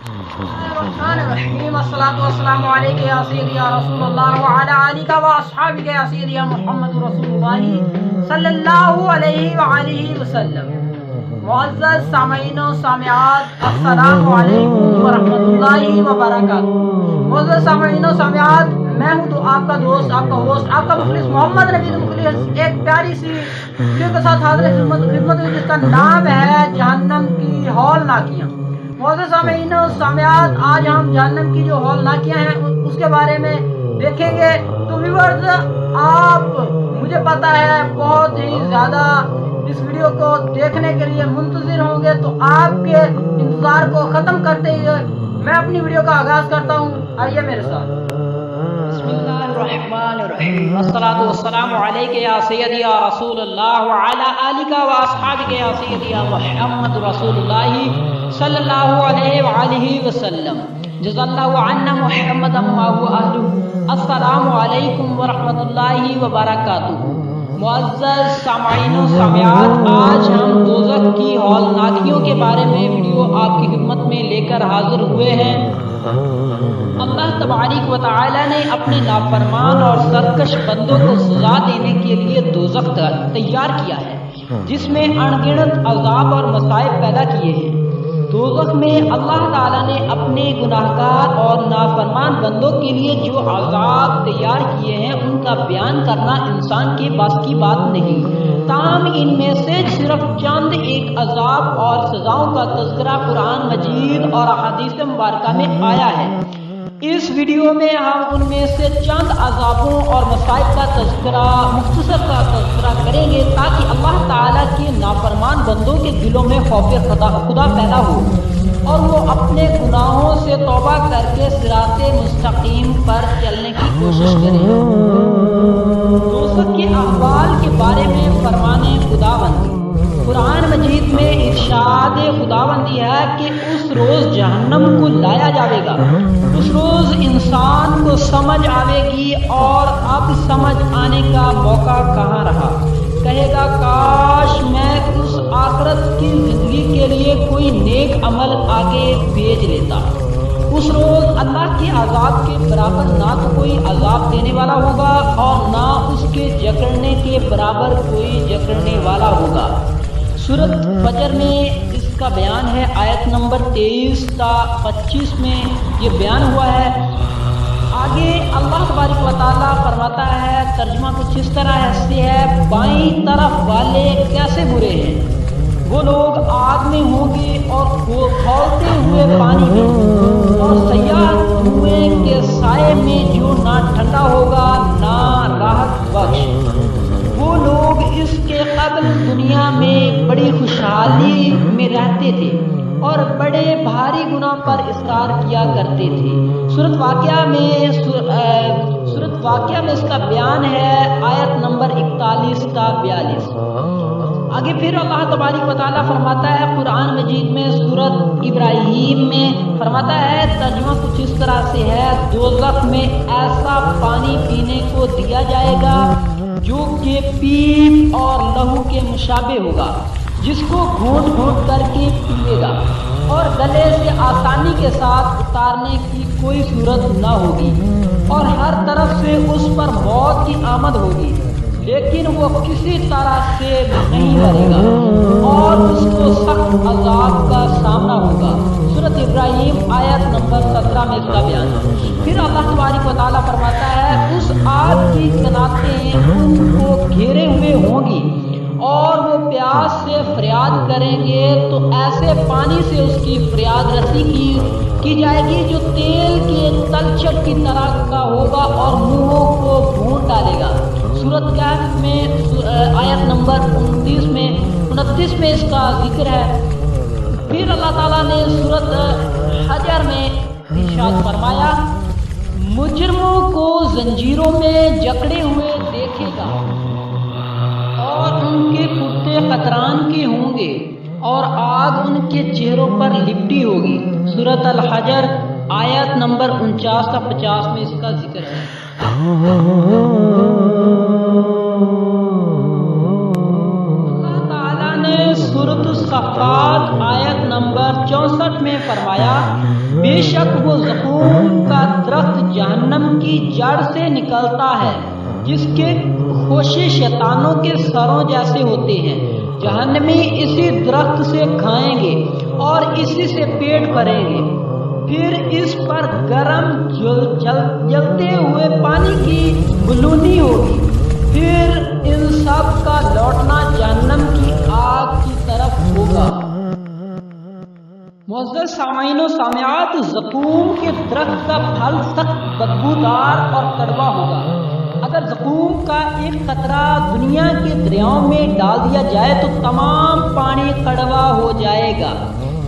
الرحمن الرحیم الصلاۃ والسلام علیک یا سیدی یا رسول اللہ وعلی آلک و اصحابک یا سیدی یا محمد رسول اللہ صلی اللہ علیہ وآلہ وسلم۔ معزز سامعین و سامعات، السلام علیکم ورحمۃ اللہ وبرکاتہ۔ معزز سامعین و سامعات، میں ہوں تو آپ کا دوست، آپ کا ہوسٹ، آپ کا مخلص محمد نوید مخلص، ایک پیاری سی ویڈیو کے ساتھ حاضر خدمت میں، جس کا نام ہے جہنم کی ہولناکیاں۔ معزز سامعین و سامعات، آج ہم جہنم کی جو ہولناکیاں ہیں اس کے بارے میں دیکھیں گے۔ تو ویورز، آپ مجھے پتا ہے بہت ہی زیادہ اس ویڈیو کو دیکھنے کے لیے منتظر ہوں گے، تو آپ کے انتظار کو ختم کرتے ہوئے میں اپنی ویڈیو کا آغاز کرتا ہوں۔ آئیے میرے ساتھ۔ بسم اللہ الرحمن الرحیم، الصلاۃ والسلام علیک یا سیدی یا رسول اللہ وعلی آلک و اصحابک یا سیدی یا محمد رسول اللہ صلی اللہ علیہ وآلہ وسلم۔ جزا اللہ عنا محمدا ما هو اہلہ۔ السلام علیکم ورحمۃ اللہ وبرکاتہ۔ معزز سامعین و سامعات، آج ہم دوزخ کی ہولناکیوں کے بارے میں ویڈیو آپ کی خدمت میں لے کر حاضر ہوئے ہیں۔ اللہ تبارک و تعالی نے اپنے نافرمان اور سرکش بندوں کو سزا دینے کے لیے دوزخ تیار کیا ہے، جس میں انگنت عذاب اور مصائب پیدا کیے ہیں۔ دوزخ میں اللہ تعالیٰ نے اپنے گناہگار اور نافرمان بندوں کے لیے جو عذاب تیار کیے ہیں ان کا بیان کرنا انسان کے بس کی بات نہیں، تاہم ان میں سے صرف چند ایک عذاب اور سزاؤں کا تذکرہ قرآن مجید اور احادیث مبارکہ میں آیا ہے۔ اس ویڈیو میں ہم ان میں سے چند عذابوں اور مصائب کا تذکرہ کریں گے، تاکہ اللہ تعالیٰ کے نافرمان بندوں کے دلوں میں خوف خدا پیدا ہو اور وہ اپنے گناہوں سے توبہ کر کے صراط مستقیم پر چلنے کی کوشش کریں۔ دوزخ کے احوال کے بارے میں فرمان خداوندی قرآن مجید میں ارشاد خداوندی ہے کہ اس روز جہنم کو لایا جاوے گا، اس روز انسان کو سمجھ آوے گی اور اب سمجھ آنے کا موقع کہاں رہا۔ کہے گا کاش میں اس آخرت کی زندگی کے لیے کوئی نیک عمل آگے بھیج لیتا۔ اس روز اللہ کے عذاب کے برابر نہ تو کوئی عذاب دینے والا ہوگا اور نہ اس کے جکڑنے کے برابر کوئی جکڑنے والا ہوگا۔ سورۃ فجر میں اس کا بیان ہے، آیت نمبر 23 تا 25 میں یہ بیان ہوا ہے۔ آگے اللہ تبارک و تعالیٰ فرماتا ہے، ترجمہ کچھ اس طرح سے ہے، بائیں طرف والے کیسے برے ہیں، وہ لوگ آگ میں ہوں گے اور کھولتے ہوئے پانی میں اور سیاہ دھوئیں کے سائے میں جو نہ ٹھنڈا ہوگا نہ راحت بخش۔ وہ لوگ اس کے قبل دنیا میں بڑی خوشحالی میں رہتے تھے اور بڑے بھاری گناہ پر اصرار کیا کرتے تھے۔ سورۃ واقعہ میں اس کا بیان ہے، آیت نمبر 41 تا 42۔ آگے پھر اللہ تبارک و تعالیٰ فرماتا ہے قرآن مجید میں، سورۃ ابراہیم میں فرماتا ہے، ترجمہ کچھ اس طرح سے ہے، دوزخ میں ایسا پانی پینے کو دیا جائے گا جو کہ پیپ اور لہو کے مشابہ ہوگا، جس کو گھونٹ گھونٹ کر کے پیے گا اور گلے سے آسانی کے ساتھ اتارنے کی کوئی صورت نہ ہوگی، اور ہر طرف سے اس پر موت کی آمد ہوگی، لیکن وہ کسی طرح سے نہیں مرے گا اور اس کو سخت عذاب کا سامنا ہوگا۔ سورۃ ابراہیم آیت نمبر 17 میں اس کا بیان ہے۔ پھر اللہ تبارک و تعالیٰ فرماتا ہے، اس آگ کی قناتیں ان کو گھیرے ہوئے ہوں گی اور وہ پیاس سے فریاد کریں گے تو ایسے پانی سے اس کی فریاد رسی کی جائے گی جو تیل کے تلچھٹ کی طرح کا ہوگا اور منہوں کو بھون ڈالے گا۔ سورۃ کہف میں آیت نمبر 29 میں اس کا ذکر ہے۔ پھر اللہ تعالیٰ نے سورۃ حجر میں ارشاد فرمایا، مجرموں کو زنجیروں میں جکڑے ہوئے دیکھے گا اور ان کے کرتے قطران کے ہوں گے اور آگ ان کے چہروں پر لپٹی ہوگی۔ سورۃ الحجر آیت نمبر 49 تا 50 میں اس کا ذکر ہے۔ اللہ تعالیٰ نے سورۃ الصفات آیت نمبر 64 میں فرمایا بے شک وہ زقوم کا درخت جہنم کی جڑ سے نکلتا ہے جس کے خوشے شیطانوں کے سروں جیسے ہوتے ہیں، جہنمی اسی درخت سے کھائیں گے اور اسی سے پیٹ بھریں گے، پھر اس پر گرم جلتے ہوئے پانی کی بلونی ہوگی، پھر ان سب کا لوٹنا جہنم کی آگ کی طرف ہوگا۔ معزز سامعین و سامعات، زقوم کے درخت کا پھل سخت بدبودار اور کڑوا ہوگا۔ اگر زقوم کا ایک قطرہ دنیا کے دریاؤں میں ڈال دیا جائے تو تمام پانی کڑوا ہو جائے گا۔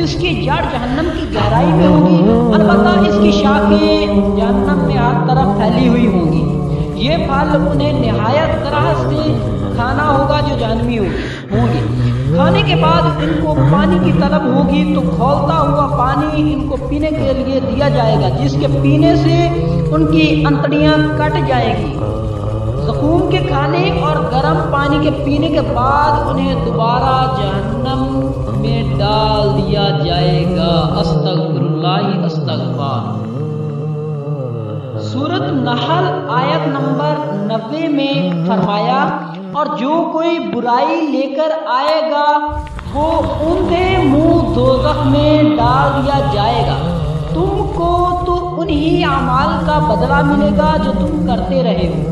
اس کی جڑ جہنم کی گہرائی میں ہوگی، البتہ اس کی شاخیں جہنم میں ہر طرف پھیلی ہوئی ہوں گی۔ یہ پھل انہیں نہایت طرح سے کھانا ہوگا جو جہنمی ہوں گے۔ کھانے کے بعد ان کو پانی کی طلب ہوگی تو کھولتا ہوا پانی ان کو پینے کے لیے دیا جائے گا، جس کے پینے سے ان کی انتڑیاں کٹ جائیں گی۔ زقوم کے کھانے اور گرم پانی کے پینے کے بعد انہیں دوبارہ جہنم میں ڈال دیا جائے گا۔ استغفر اللہ استغفار۔ سورۃ نحل آیت نمبر 90 میں فرمایا اور جو کوئی برائی لے کر آئے گا وہ اندھے منہ دوزخ میں ڈال دیا جائے گا، تم کو تو انہی اعمال کا بدلہ ملے گا جو تم کرتے رہے ہو۔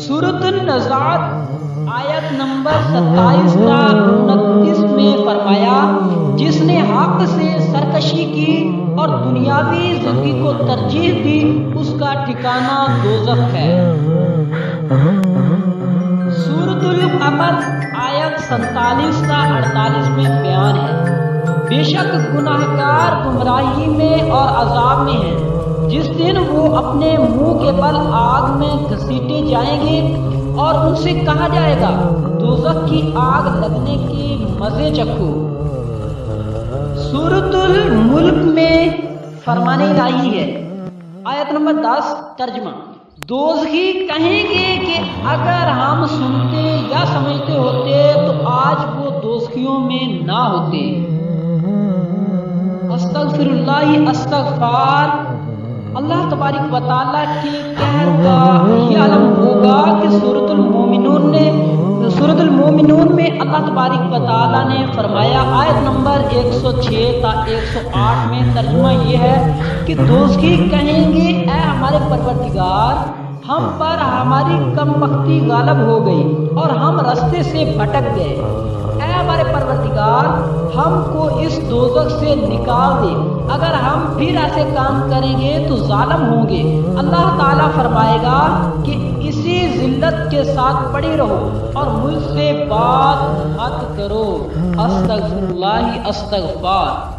سورۃ النزعات آیت نمبر 27 تا 29 میں فرمایا جس نے حق سے سرکشی کی اور دنیاوی زندگی کو ترجیح دی اس کا ٹھکانہ دوزخ ہے۔ سورۃ القمر آیت 47 تا 48 میں بیان ہے بے شک گناہگار گمراہی میں اور عذاب میں ہیں، جس دن وہ اپنے منہ کے بل آگ میں گھسیٹے جائیں گے اور ان سے کہا جائے گا دوزخ کی آگ لگنے کے مزے چکھو۔ سورۃ الملک میں فرمان الہی ہے آیت نمبر 10 ترجمہ دوزخی کہیں گے کہ اگر ہم سنتے یا سمجھتے ہوتے تو آج وہ دوزخیوں میں نہ ہوتے۔ استغفر اللہ استغفار۔ اللہ تبارک و تعالیٰ کے قہر کا یہ علم ہوگا کہ سورۃ المومنون میں اللہ تبارک و تعالیٰ نے فرمایا آیت نمبر 106 تا 108 میں ترجمہ یہ ہے کہ دوزخی کہیں گے اے ہمارے پروردگار ہم پر ہماری کم بختی غالب ہو گئی اور ہم رستے سے بھٹک گئے، اے ہمارے پروردگار ہم کو اس دوزخ سے نکال دے، اگر ہم پھر ایسے کام کریں گے تو ظالم ہوں گے۔ اللہ تعالیٰ فرمائے گا کہ اسی ذلت کے ساتھ پڑی رہو اور مجھ سے بات مت کرو۔ استغفر اللہ استغفار۔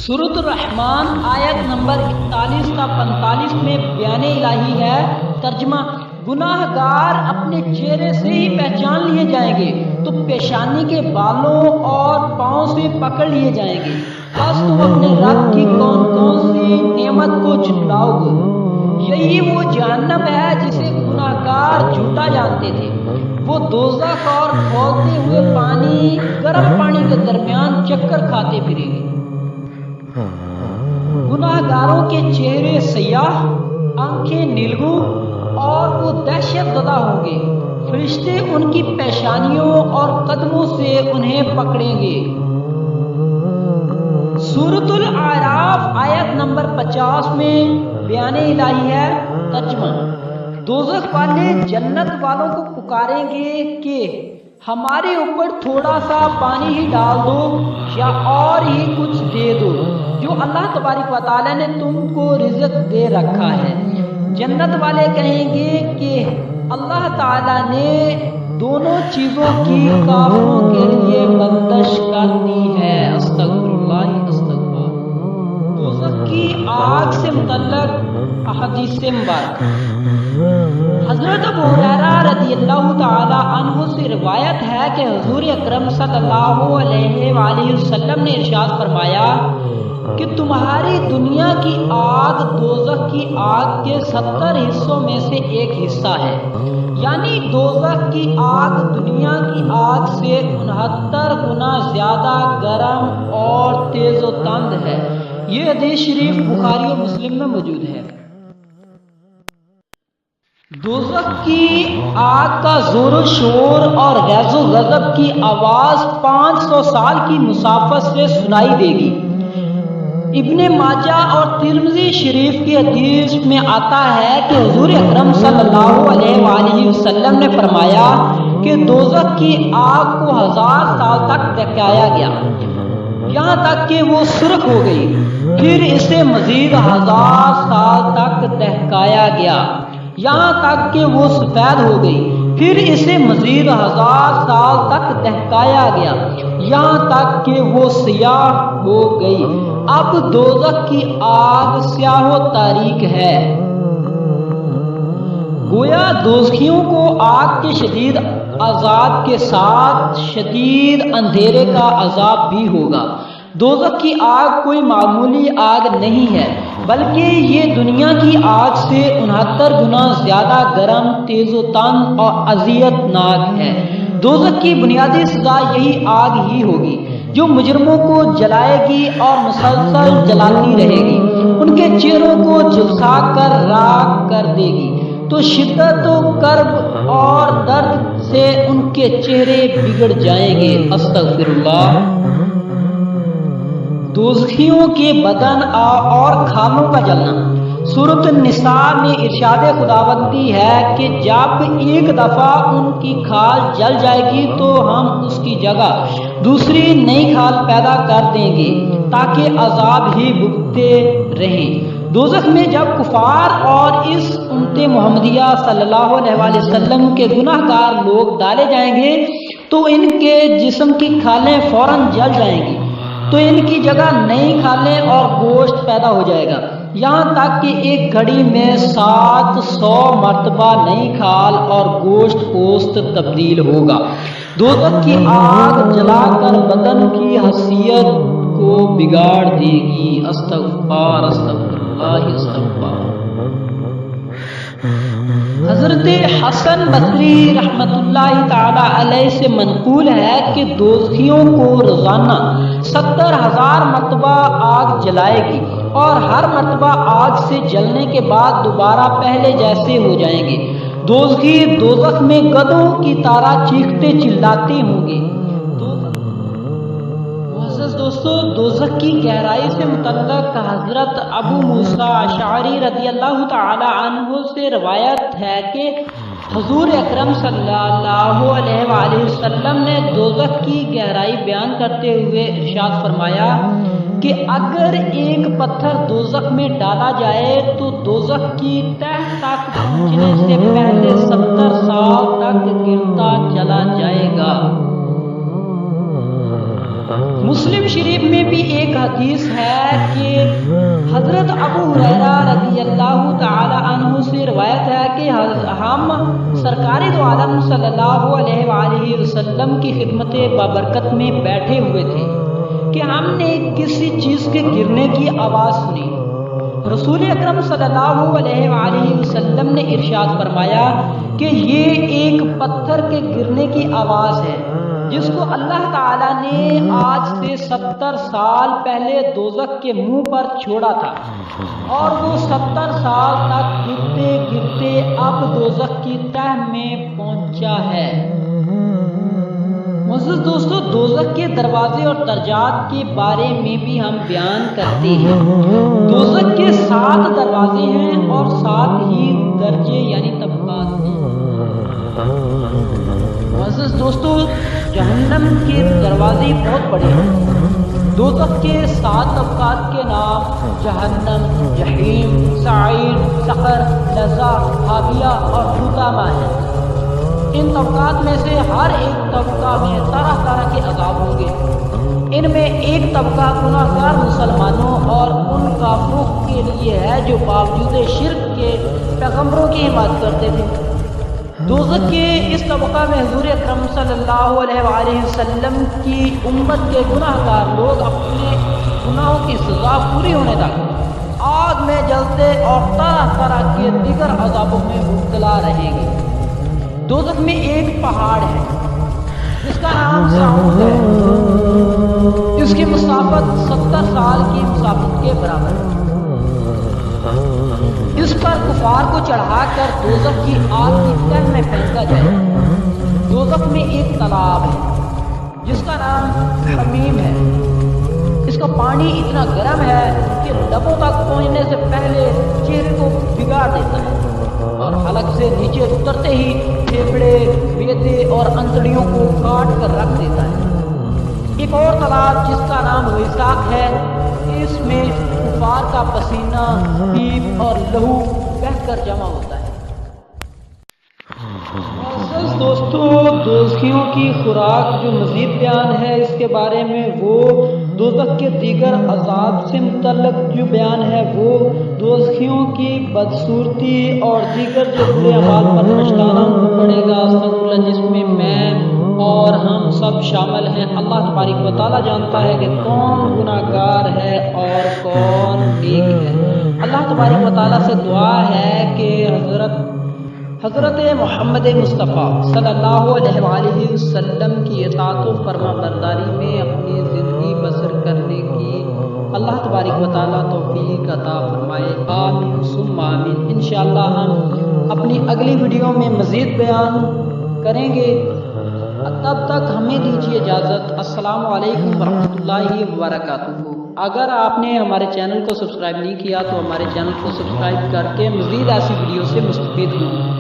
سورۃ الرحمن آیت نمبر 41 تا 45 میں بیان الہی ہے ترجمہ گناہ گار اپنے چہرے سے ہی پہچان لیے جائیں گے تو پیشانی کے بالوں اور پاؤں سے پکڑ لیے جائیں گے، بس تم اپنے رب کی کون کون سی نعمت کو جھٹلاؤ گے۔ یہی وہ جہنم ہے جسے گناہ گار جھوٹا جانتے تھے، وہ دوزخ اور کھولتے ہوئے پانی گرم پانی کے درمیان چکر کھاتے پھریں گے۔ گناہ گاروں کے چہرے سیاہ، آنکھیں نیلگوں اور وہ دہشت زدہ ہوں گے، فرشتے ان کی پیشانیوں اور قدموں سے انہیں پکڑیں گے۔ سورۃ الاعراف آیت نمبر 50 میں بیان الہی ہے ترجمہ دوزخ والے جنت والوں کو پکاریں گے کہ ہمارے اوپر تھوڑا سا پانی ہی ڈال دو یا اور ہی کچھ دے دو جو اللہ تبارک و تعالیٰ نے تم کو رزق دے رکھا ہے۔ جنت والے کہیں گے کہ اللہ تعالیٰ نے دونوں چیزوں کی کافروں کے لیے بندش کر دی ہے۔ استغفر اللہ استغفار۔ دوزخ کی آگ سے متعلق احادیث مبارک حضرت ابو ہریرہ رضی اللہ تعالی عنہ سے روایت ہے کہ حضور اکرم صلی اللہ علیہ وآلہ وسلم نے ارشاد فرمایا کہ تمہاری دنیا کی آگ دوزخ کی آگ کے 70 حصوں میں سے ایک حصہ ہے، یعنی دوزخ کی آگ دنیا کی آگ سے 69 گنا زیادہ گرم اور تیز و تند ہے۔ یہ حدیث شریف بخاری و مسلم میں موجود ہے۔ دوزخ کی آگ کا زور و شور اور غیظ و غضب کی آواز 500 سال کی مسافت سے سنائی دے گی۔ ابن ماجہ اور ترمذی شریف کی حدیث میں آتا ہے کہ حضور اکرم صلی اللہ علیہ وآلہ وسلم نے فرمایا کہ دوزخ کی آگ کو 1000 سال تک دہکایا گیا، یہاں تک کہ وہ سرخ ہو گئی، پھر اسے مزید 1000 سال تک دہکایا گیا، یہاں تک کہ وہ سفید ہو گئی، پھر اسے مزید 1000 سال تک دہکایا گیا، یہاں تک کہ وہ سیاہ ہو گئی۔ اب دوزخ کی آگ سیاہ و تاریک ہے۔ گویا دوزخیوں کو آگ کے شدید عذاب کے ساتھ شدید اندھیرے کا عذاب بھی ہوگا۔ دوزخ کی آگ کوئی معمولی آگ نہیں ہے، بلکہ یہ دنیا کی آگ سے 69 گنا زیادہ گرم، تیز و تند اور اذیت ناک ہے۔ دوزخ کی بنیادی سزا یہی آگ ہی ہوگی جو مجرموں کو جلائے گی اور مسلسل جلاتی رہے گی، ان کے چہروں کو جھلسا کر راکھ کر دے گی، تو شدت و کرب اور درد سے ان کے چہرے بگڑ جائیں گے۔ استغفر اللہ۔ دوزخیوں کے بدن اور کھالوں کا جلنا۔ سورۃ النساء میں ارشاد خداوندی ہے کہ جب ایک دفعہ ان کی کھال جل جائے گی تو ہم اس کی جگہ دوسری نئی کھال پیدا کر دیں گے تاکہ عذاب ہی بھگتے رہیں۔ دوزخ میں جب کفار اور اس امت محمدیہ صلی اللہ علیہ وآلہ وسلم کے گناہ گار لوگ ڈالے جائیں گے تو ان کے جسم کی کھالیں فوراً جل جائیں گی، تو ان کی جگہ نئی کھالیں اور گوشت پیدا ہو جائے گا، یہاں تک کہ ایک گھڑی میں 700 مرتبہ نئی کھال اور گوشت پوست تبدیل ہوگا۔ دوزخ کی آگ جلا کر بدن کی حیثیت کو بگاڑ دے گی۔ استغفار استغفر اللہ استغفار۔ حضرت حسن بصری رحمت اللہ تعالی علیہ سے منقول ہے کہ دوزخیوں کو روزانہ 70,000 مرتبہ آگ جلائے گی اور ہر مرتبہ آگ سے جلنے کے بعد دوبارہ پہلے جیسے ہو جائیں گے۔ دوزخی دوزخ میں گدھوں کی طرح چیختے چلاتے ہوں گے۔ دوستو، دوزخ کی گہرائی سے متعلق حضرت ابو موسیٰ اشعری رضی اللہ تعالی عنہ سے روایت ہے کہ حضور اکرم صلی اللہ علیہ وآلہ وسلم نے دوزخ کی گہرائی بیان کرتے ہوئے ارشاد فرمایا کہ اگر ایک پتھر دوزخ میں ڈالا جائے تو دوزخ کی تہ تک پہنچنے سے پہلے 70 سال تک گرتا چلا جائے گا۔ مسلم شریف میں بھی ایک حدیث ہے کہ حضرت ابو ہریرہ رضی اللہ تعالی عنہ سے روایت ہے کہ ہم سرکار دو عالم صلی اللہ علیہ وآلہ وسلم کی خدمت بابرکت میں بیٹھے ہوئے تھے کہ ہم نے کسی چیز کے گرنے کی آواز سنی۔ رسول اکرم صلی اللہ علیہ وآلہ وسلم نے ارشاد فرمایا کہ یہ ایک پتھر کے گرنے کی آواز ہے جس کو اللہ تعالیٰ نے آج سے 70 سال پہلے دوزخ کے منہ پر چھوڑا تھا، اور وہ 70 سال تک گرتے گرتے اب دوزخ کی تہ میں پہنچا ہے۔ معزز دوستو، دوزخ کے دروازے اور درجات کے بارے میں بھی ہم بیان کرتے ہیں۔ دوزخ کے 7 دروازے ہیں اور 7 ہی درجے یعنی طبقات ہیں۔ معزز دوستو، جہنم کے دروازے بہت بڑے ہیں۔ دوزخ کے 7 طبقات کے نام جہنم، جحیم، سعیر، سقر، لظہ، حاویہ اور حطامہ ہیں۔ ان طبقات میں سے ہر ایک طبقہ میں طرح طرح کے عذاب ہوں گے۔ ان میں ایک طبقہ گناہ گار مسلمانوں اور ان کافروں کے لیے ہے جو باوجود شرک کے پیغمبروں کی حمایت کرتے تھے۔ دوزخ کے اس طبقہ میں حضور اکرم صلی اللہ علیہ وآلہ وسلم کی امت کے گناہ گار لوگ اپنے گناہوں کی سزا پوری ہونے تک آگ میں جلتے اور طرح طرح کے دیگر عذابوں میں مبتلا رہیں گے۔ دوزخ میں ایک پہاڑ ہے جس کا نام سعود ہے، اس کی مسافت 70 سال کی مسافت کے برابر ہے۔ اس پر کفار کو چڑھا کر دوزخ کی آگ کی تہ میں پھینکا جائے۔ دوزخ میں ایک تالاب ہے جس کا نام حمیم ہے، اس کا پانی اتنا گرم ہے کہ لبوں تک پہنچنے سے پہلے چہرے کو بگاڑ دیتا ہے اور حلق سے نیچے اترتے ہی پھیپھڑے، بیضے اور انتڑیوں کو کاٹ کر رکھ دیتا ہے۔ ایک اور تالاب جس کا نام وثاق ہے، اس میں کفار کا پسینہ، پیپ اور لہو بہہ کر جمع ہوتا ہے۔ معزز دوستو، دوزخیوں کی خوراک جو مزید بیان ہے اس کے بارے میں، وہ دوزخ کے دیگر عذاب سے متعلق جو بیان ہے وہ دوزخیوں کی بدصورتی اور دیگر جو برے اعمال پر پچھتانا ان کو پڑے گا، استغفر اللہ، جس میں میں اور ہم سب شامل ہیں۔ اللہ تبارک و تعالیٰ جانتا ہے کہ کون گناہ گار ہے اور کون نیک ہے۔ اللہ تبارک و تعالیٰ سے دعا ہے کہ حضرت محمد مصطفیٰ صلی اللہ علیہ وآلہ وسلم کی اطاعت و فرما برداری میں اپنی زندگی بسر کرنے کی اللہ تبارک و تعالیٰ توفیق عطا فرمائے، آمین ثم آمین۔ انشاءاللہ ہم اپنی اگلی ویڈیو میں مزید بیان کریں گے، تب تک ہمیں دیجیے اجازت۔ السلام علیکم ورحمۃ اللہ وبرکاتہ۔ اگر آپ نے ہمارے چینل کو سبسکرائب نہیں کیا تو ہمارے چینل کو سبسکرائب کر کے مزید ایسی ویڈیو سے مستفید ہوں۔